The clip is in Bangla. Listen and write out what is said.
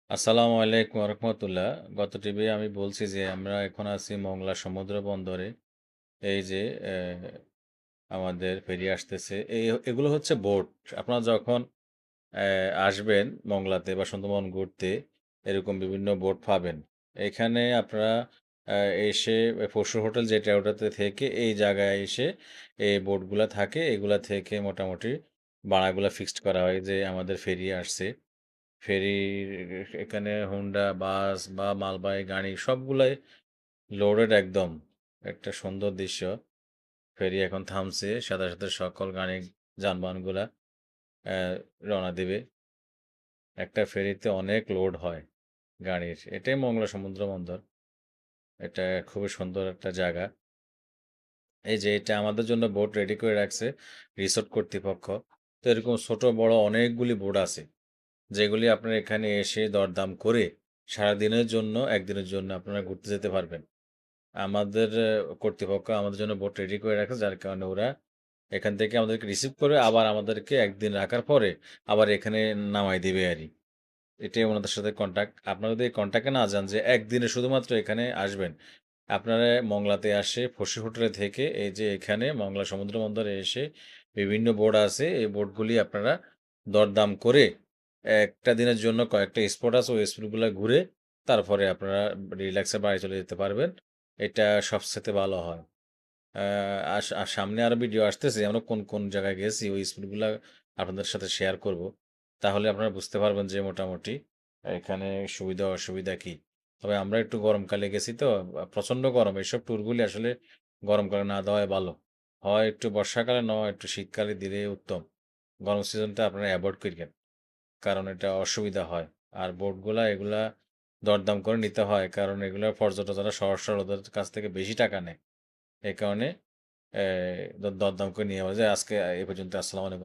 আসসালামু আলাইকুম রহমতুল্লাহ। গত টিভি আমি বলছি যে আমরা এখন আছি মংলা সমুদ্র বন্দরে। এই যে আমাদের ফেরি আসতেছে, এগুলো হচ্ছে বোট। আপনারা যখন আসবেন মংলাতে বা সুন্দরবন ঘুরতে, এরকম বিভিন্ন বোট পাবেন। এখানে আপনারা এসে পরশু হোটেল যেটা ওটাতে থেকে এই জায়গায় এসে এই বোটগুলা থাকে, এগুলা থেকে মোটামুটি ভাড়াগুলা ফিক্সড করা হয় যে আমাদের ফেরি আসছে। ফেরির এখানে হোন্ডা বাস বা মালবাহী গাড়ি সবগুলাই লোডেড একদম। একটা সুন্দর দৃশ্য। ফেরি এখন থামছে, সাথে সাথে সকল গাড়ি যানবাহনগুলা আহ, রওনা দিবে। একটা ফেরিতে অনেক লোড হয় গাড়ির। এটাই মংলা সমুদ্র বন্দর। এটা খুবই সুন্দর একটা জায়গা। এই যে এটা আমাদের জন্য বোট রেডি করে রাখছে রিসোর্ট কর্তৃপক্ষ। তো এরকম ছোট বড় অনেকগুলি বোট আছে, যেগুলি আপনারা এখানে এসে দরদাম করে সারাদিনের জন্য একদিনের জন্য আপনারা ঘুরতে যেতে পারবেন। আমাদের কর্তৃপক্ষ আমাদের জন্য বোট রেডি করে রাখে, যার কারণে ওরা এখান থেকে আমাদেরকে রিসিভ করে আবার আমাদেরকে একদিন রাখার পরে আবার এখানে নামাই দিবে আরই। এটাই ওনাদের সাথে কন্ট্যাক্ট। আপনারা যদি এই কন্ট্যাক্টে না যান যে একদিনে শুধুমাত্র এখানে আসবেন, আপনারা মংলাতে আসে ফসি হোটেলে থেকে এই যে এখানে মংলা সমুদ্র বন্দরে এসে বিভিন্ন বোট আছে, এই বোটগুলি আপনারা দরদাম করে একটা দিনের জন্য কয়েকটা স্পট আছে, ওই স্পটগুলো ঘুরে তারপরে আপনারা রিল্যাক্সে বাড়ি চলে যেতে পারবেন। এটা সবচেয়ে ভালো হয়। আর সামনে আরো ভিডিও আসতেছে আমরা কোন কোন জায়গায় গেছি, ওই স্পটগুলো আপনাদের সাথে শেয়ার করব। তাহলে আপনারা বুঝতে পারবেন যে মোটামুটি এখানে সুবিধা অসুবিধা কি। তবে আমরা একটু গরমকালে গেছি তো, প্রচন্ড গরম। এইসব ট্যুরগুলি আসলে গরমকালে না দেওয়াই ভালো। হয় একটু বর্ষাকালে, নয় একটু শীতকালে দিলে উত্তম। গরম সিজনটা আপনারা অ্যাভয়েড করিবেন, কারণ এটা অসুবিধা হয়। আর বোটগুলা এগুলা দরদাম করে নিতে হয়, কারণ এগুলা পর্যটক যারা সহসা ওদের কাছ থেকে বেশি টাকা নেয়। এই কারণে দরদাম করে নিয়ে যাওয়া যায়। আজকে এই পর্যন্ত। আসসালামু আলাইকুম।